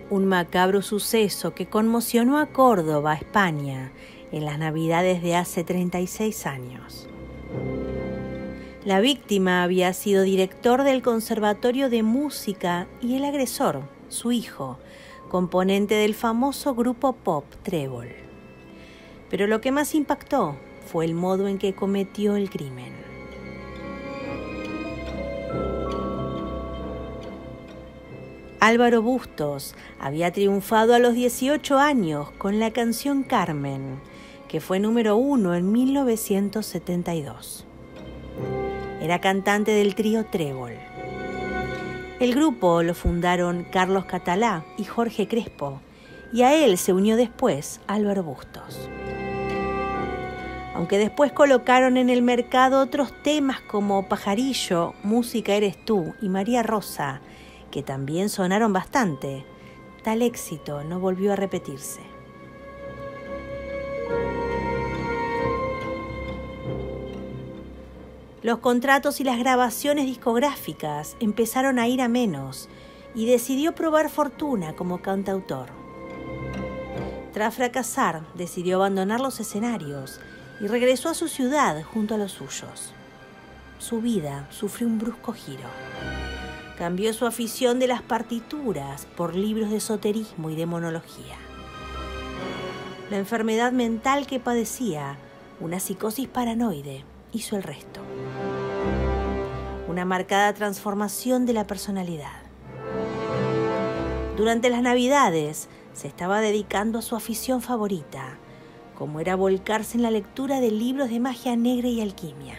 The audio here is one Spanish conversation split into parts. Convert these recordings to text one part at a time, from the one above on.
Un macabro suceso que conmocionó a Córdoba, España, en las Navidades de hace 36 años. La víctima había sido director del Conservatorio de Música y el agresor, su hijo, componente del famoso grupo pop Trébol. Pero lo que más impactó fue el modo en que cometió el crimen. Álvaro Bustos había triunfado a los 18 años con la canción Carmen, que fue número 1 en 1972. Era cantante del trío Trébol. El grupo lo fundaron Carlos Catalá y Jorge Crespo, y a él se unió después Álvaro Bustos. Aunque después colocaron en el mercado otros temas como Pajarillo, Música eres tú y María Rosa, que también sonaron bastante, tal éxito no volvió a repetirse. Los contratos y las grabaciones discográficas empezaron a ir a menos y decidió probar fortuna como cantautor. Tras fracasar, decidió abandonar los escenarios y regresó a su ciudad junto a los suyos. Su vida sufrió un brusco giro. Cambió su afición de las partituras por libros de esoterismo y demonología. La enfermedad mental que padecía, una psicosis paranoide, hizo el resto. Una marcada transformación de la personalidad. Durante las Navidades se estaba dedicando a su afición favorita, como era volcarse en la lectura de libros de magia negra y alquimia.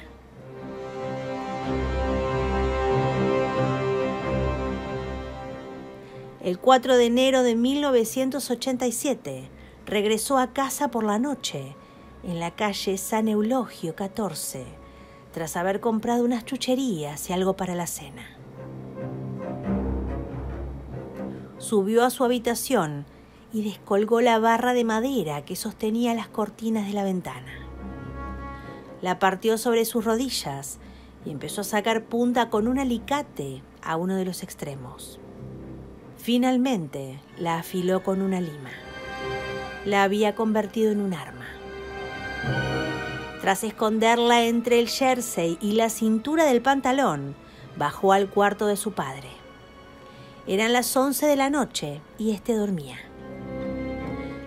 El 4 de enero de 1987 regresó a casa por la noche, en la calle San Eulogio 14, tras haber comprado unas chucherías y algo para la cena. Subió a su habitación y descolgó la barra de madera que sostenía las cortinas de la ventana. La partió sobre sus rodillas y empezó a sacar punta con un alicate a uno de los extremos. Finalmente la afiló con una lima. La había convertido en un arma. Tras esconderla entre el jersey y la cintura del pantalón, bajó al cuarto de su padre. Eran las 11 de la noche y este dormía.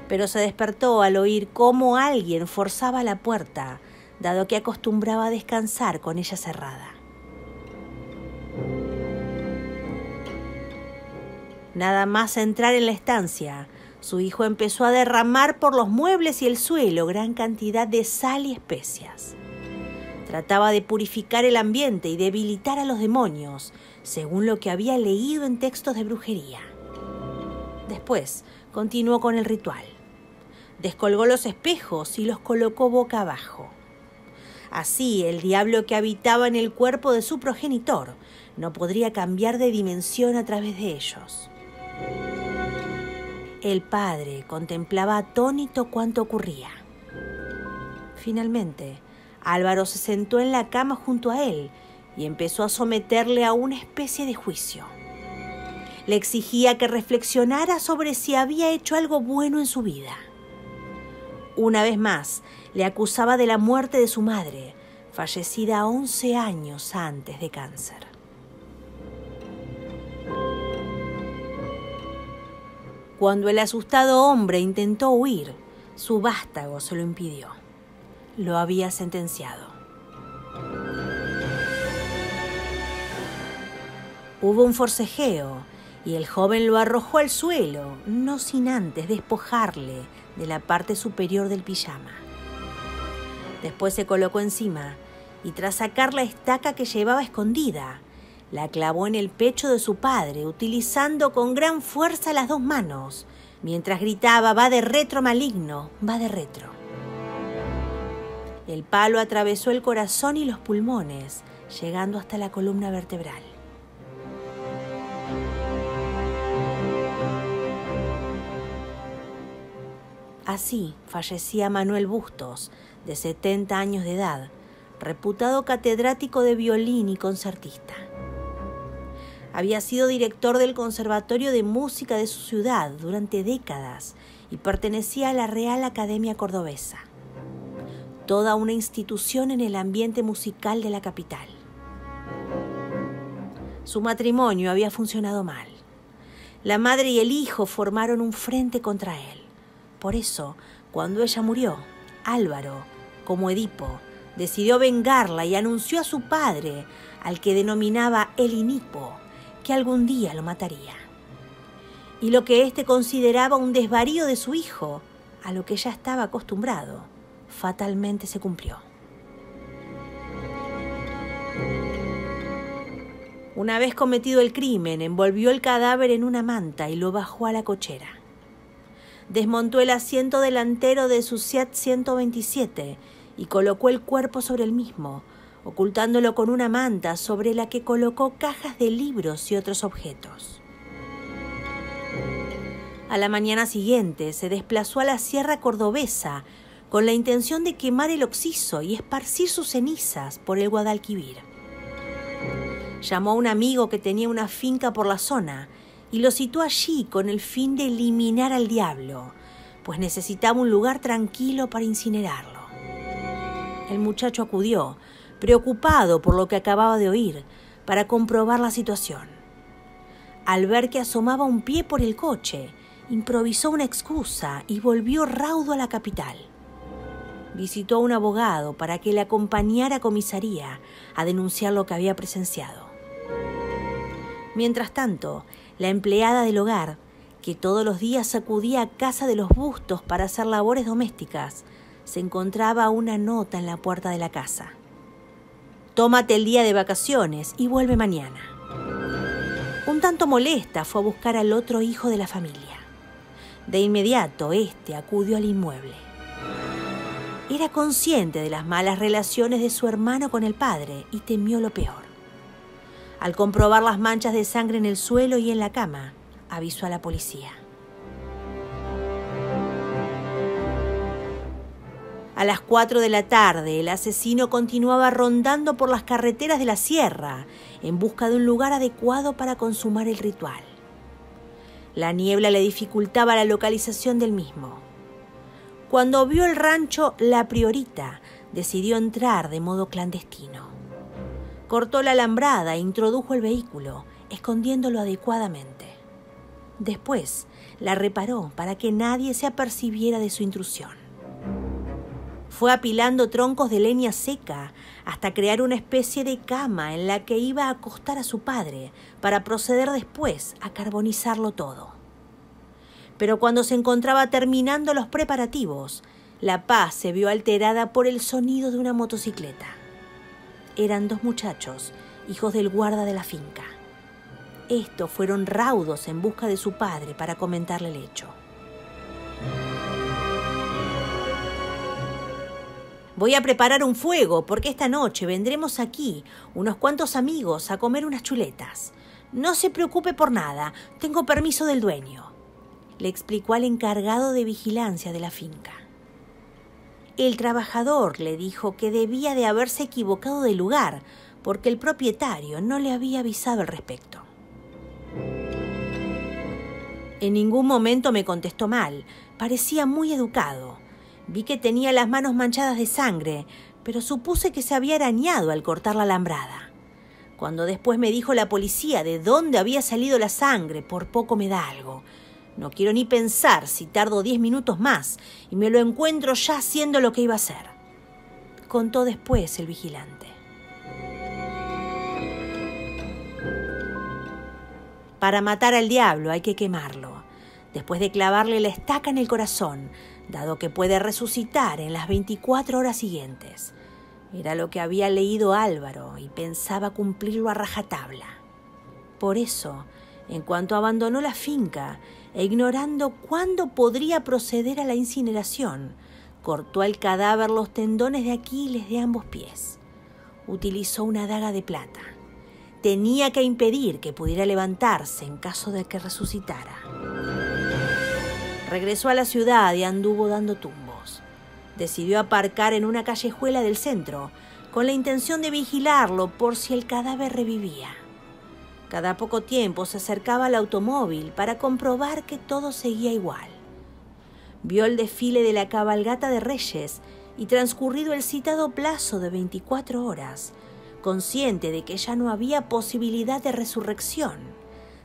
Pero se despertó al oír cómo alguien forzaba la puerta, dado que acostumbraba a descansar con ella cerrada. Nada más entrar en la estancia, su hijo empezó a derramar por los muebles y el suelo gran cantidad de sal y especias. Trataba de purificar el ambiente y debilitar a los demonios, según lo que había leído en textos de brujería. Después continuó con el ritual. Descolgó los espejos y los colocó boca abajo. Así, el diablo que habitaba en el cuerpo de su progenitor no podría cambiar de dimensión a través de ellos. El padre contemplaba atónito cuanto ocurría. Finalmente, Álvaro se sentó en la cama junto a él y empezó a someterle a una especie de juicio. Le exigía que reflexionara sobre si había hecho algo bueno en su vida. Una vez más, le acusaba de la muerte de su madre, fallecida 11 años antes de cáncer. Cuando el asustado hombre intentó huir, su vástago se lo impidió. Lo había sentenciado. Hubo un forcejeo y el joven lo arrojó al suelo, no sin antes despojarle de la parte superior del pijama. Después se colocó encima y tras sacar la estaca que llevaba escondida, la clavó en el pecho de su padre, utilizando con gran fuerza las dos manos, mientras gritaba: «Va de retro, maligno, va de retro». El palo atravesó el corazón y los pulmones, llegando hasta la columna vertebral. Así fallecía Manuel Bustos, de 70 años de edad, reputado catedrático de violín y concertista. Había sido director del Conservatorio de Música de su ciudad durante décadas y pertenecía a la Real Academia Cordobesa, toda una institución en el ambiente musical de la capital. Su matrimonio había funcionado mal. La madre y el hijo formaron un frente contra él. Por eso, cuando ella murió, Álvaro, como Edipo, decidió vengarla y anunció a su padre, al que denominaba el Inipo, que algún día lo mataría. Y lo que éste consideraba un desvarío de su hijo, a lo que ya estaba acostumbrado, fatalmente se cumplió. Una vez cometido el crimen, envolvió el cadáver en una manta y lo bajó a la cochera. Desmontó el asiento delantero de su Seat 127 y colocó el cuerpo sobre el mismo, ocultándolo con una manta sobre la que colocó cajas de libros y otros objetos. A la mañana siguiente se desplazó a la Sierra Cordobesa con la intención de quemar el occiso y esparcir sus cenizas por el Guadalquivir. Llamó a un amigo que tenía una finca por la zona y lo citó allí con el fin de eliminar al diablo, pues necesitaba un lugar tranquilo para incinerarlo. El muchacho acudió, preocupado por lo que acababa de oír, para comprobar la situación. Al ver que asomaba un pie por el coche, improvisó una excusa y volvió raudo a la capital. Visitó a un abogado para que le acompañara a comisaría a denunciar lo que había presenciado. Mientras tanto, la empleada del hogar, que todos los días acudía a casa de los Bustos para hacer labores domésticas, se encontraba una nota en la puerta de la casa. «Tómate el día de vacaciones y vuelve mañana». Un tanto molesta, fue a buscar al otro hijo de la familia. De inmediato, este acudió al inmueble. Era consciente de las malas relaciones de su hermano con el padre y temió lo peor. Al comprobar las manchas de sangre en el suelo y en la cama, avisó a la policía. A las 4 de la tarde, el asesino continuaba rondando por las carreteras de la sierra en busca de un lugar adecuado para consumar el ritual. La niebla le dificultaba la localización del mismo. Cuando vio el rancho La Priorita, decidió entrar de modo clandestino. Cortó la alambrada e introdujo el vehículo, escondiéndolo adecuadamente. Después, la reparó para que nadie se apercibiera de su intrusión. Fue apilando troncos de leña seca hasta crear una especie de cama en la que iba a acostar a su padre para proceder después a carbonizarlo todo. Pero cuando se encontraba terminando los preparativos, la paz se vio alterada por el sonido de una motocicleta. Eran 2 muchachos, hijos del guarda de la finca. Estos fueron raudos en busca de su padre para comentarle el hecho. «Voy a preparar un fuego porque esta noche vendremos aquí unos cuantos amigos a comer unas chuletas. No se preocupe por nada, tengo permiso del dueño», le explicó al encargado de vigilancia de la finca. El trabajador le dijo que debía de haberse equivocado de lugar porque el propietario no le había avisado al respecto. En ningún momento me contestó mal, parecía muy educado. Vi que tenía las manos manchadas de sangre, pero supuse que se había arañado al cortar la alambrada. Cuando después me dijo la policía de dónde había salido la sangre, por poco me da algo. No quiero ni pensar si tardo 10 minutos más y me lo encuentro ya haciendo lo que iba a hacer», contó después el vigilante. Para matar al diablo hay que quemarlo, después de clavarle la estaca en el corazón, dado que puede resucitar en las 24 horas siguientes. Era lo que había leído Álvaro y pensaba cumplirlo a rajatabla. Por eso, en cuanto abandonó la finca, e ignorando cuándo podría proceder a la incineración, cortó al cadáver los tendones de Aquiles de ambos pies. Utilizó una daga de plata. Tenía que impedir que pudiera levantarse en caso de que resucitara. Regresó a la ciudad y anduvo dando tumbos. Decidió aparcar en una callejuela del centro, con la intención de vigilarlo por si el cadáver revivía. Cada poco tiempo se acercaba al automóvil para comprobar que todo seguía igual. Vio el desfile de la cabalgata de Reyes y, transcurrido el citado plazo de 24 horas, consciente de que ya no había posibilidad de resurrección,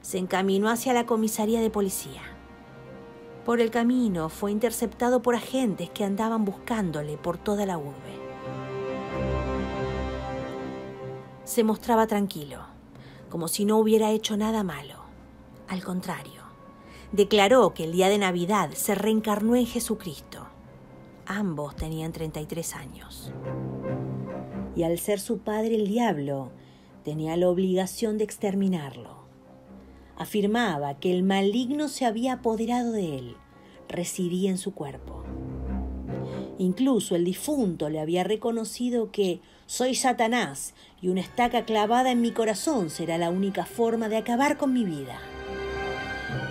se encaminó hacia la comisaría de policía. Por el camino fue interceptado por agentes que andaban buscándole por toda la urbe. Se mostraba tranquilo, como si no hubiera hecho nada malo. Al contrario, declaró que el día de Navidad se reencarnó en Jesucristo. Ambos tenían 33 años. Y al ser su padre el diablo, tenía la obligación de exterminarlo. Afirmaba que el maligno se había apoderado de él, residía en su cuerpo. Incluso el difunto le había reconocido que «soy Satanás y una estaca clavada en mi corazón será la única forma de acabar con mi vida».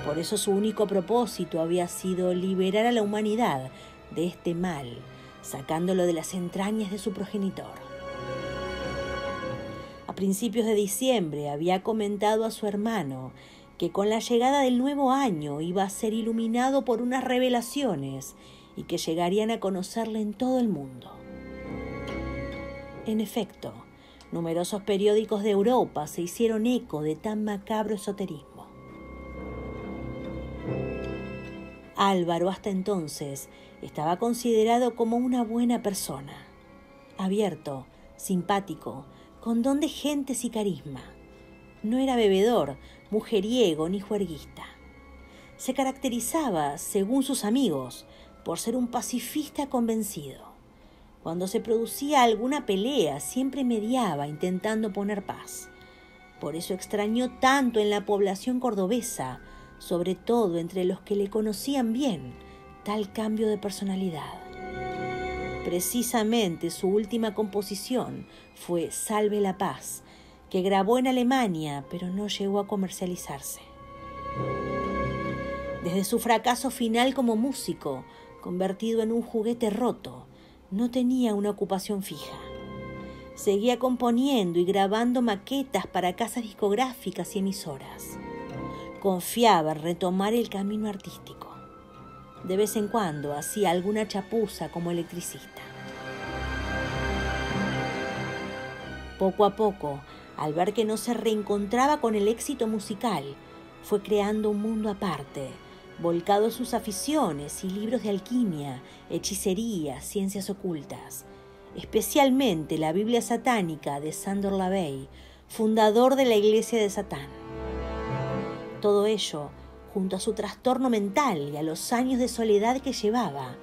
Por eso su único propósito había sido liberar a la humanidad de este mal, sacándolo de las entrañas de su progenitor. A principios de diciembre había comentado a su hermano que con la llegada del nuevo año iba a ser iluminado por unas revelaciones y que llegarían a conocerle en todo el mundo. En efecto, numerosos periódicos de Europa se hicieron eco de tan macabro esoterismo. Álvaro hasta entonces estaba considerado como una buena persona, abierto, simpático, con don de gentes y carisma. No era bebedor, mujeriego ni juerguista. Se caracterizaba, según sus amigos, por ser un pacifista convencido. Cuando se producía alguna pelea, siempre mediaba intentando poner paz. Por eso extrañó tanto en la población cordobesa, sobre todo entre los que le conocían bien, tal cambio de personalidad. Precisamente su última composición fue Salve la Paz, que grabó en Alemania, pero no llegó a comercializarse. Desde su fracaso final como músico, convertido en un juguete roto, no tenía una ocupación fija. Seguía componiendo y grabando maquetas para casas discográficas y emisoras. Confiaba en retomar el camino artístico. De vez en cuando hacía alguna chapuza como electricista. Poco a poco, al ver que no se reencontraba con el éxito musical, fue creando un mundo aparte, volcado a sus aficiones y libros de alquimia, hechicería, ciencias ocultas, especialmente la Biblia satánica de Sandor Lavey, fundador de la Iglesia de Satán. Todo ello, junto a su trastorno mental y a los años de soledad que llevaba,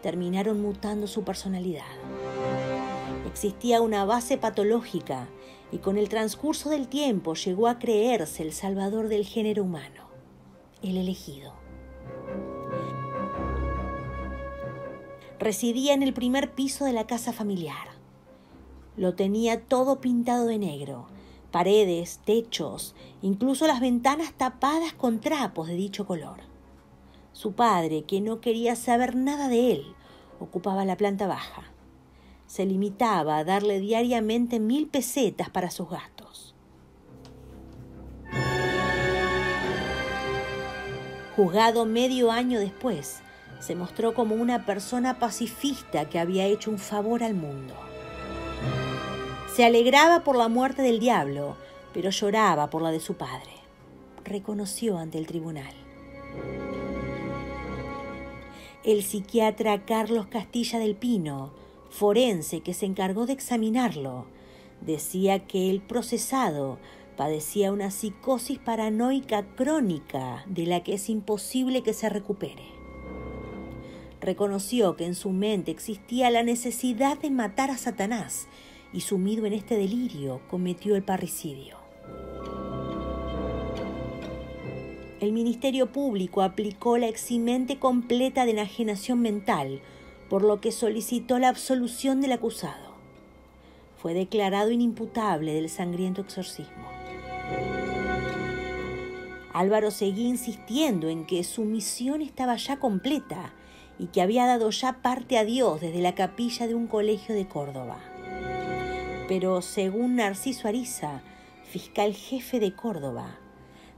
terminaron mutando su personalidad. Existía una base patológica y con el transcurso del tiempo llegó a creerse el salvador del género humano, el elegido. Residía en el primer piso de la casa familiar. Lo tenía todo pintado de negro, paredes, techos, incluso las ventanas tapadas con trapos de dicho color. Su padre, que no quería saber nada de él, ocupaba la planta baja. Se limitaba a darle diariamente 1.000 pesetas para sus gastos. Juzgado medio año después, se mostró como una persona pacifista que había hecho un favor al mundo. Se alegraba por la muerte del diablo, pero lloraba por la de su padre. Reconoció ante el tribunal. El psiquiatra Carlos Castilla del Pino, forense que se encargó de examinarlo, decía que el procesado padecía una psicosis paranoica crónica de la que es imposible que se recupere. Reconoció que en su mente existía la necesidad de matar a Satanás y, sumido en este delirio, cometió el parricidio. El Ministerio Público aplicó la eximente completa de enajenación mental, por lo que solicitó la absolución del acusado. Fue declarado inimputable del sangriento exorcismo. Álvaro seguía insistiendo en que su misión estaba ya completa y que había dado ya parte a Dios desde la capilla de un colegio de Córdoba. Pero, según Narciso Ariza, fiscal jefe de Córdoba,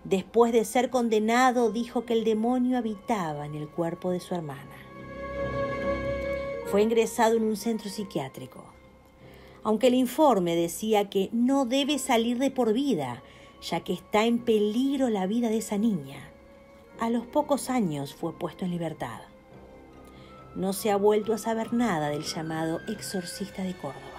después de ser condenado, dijo que el demonio habitaba en el cuerpo de su hermana. Fue ingresado en un centro psiquiátrico, aunque el informe decía que no debe salir de por vida, ya que está en peligro la vida de esa niña. A los pocos años fue puesto en libertad. No se ha vuelto a saber nada del llamado exorcista de Córdoba.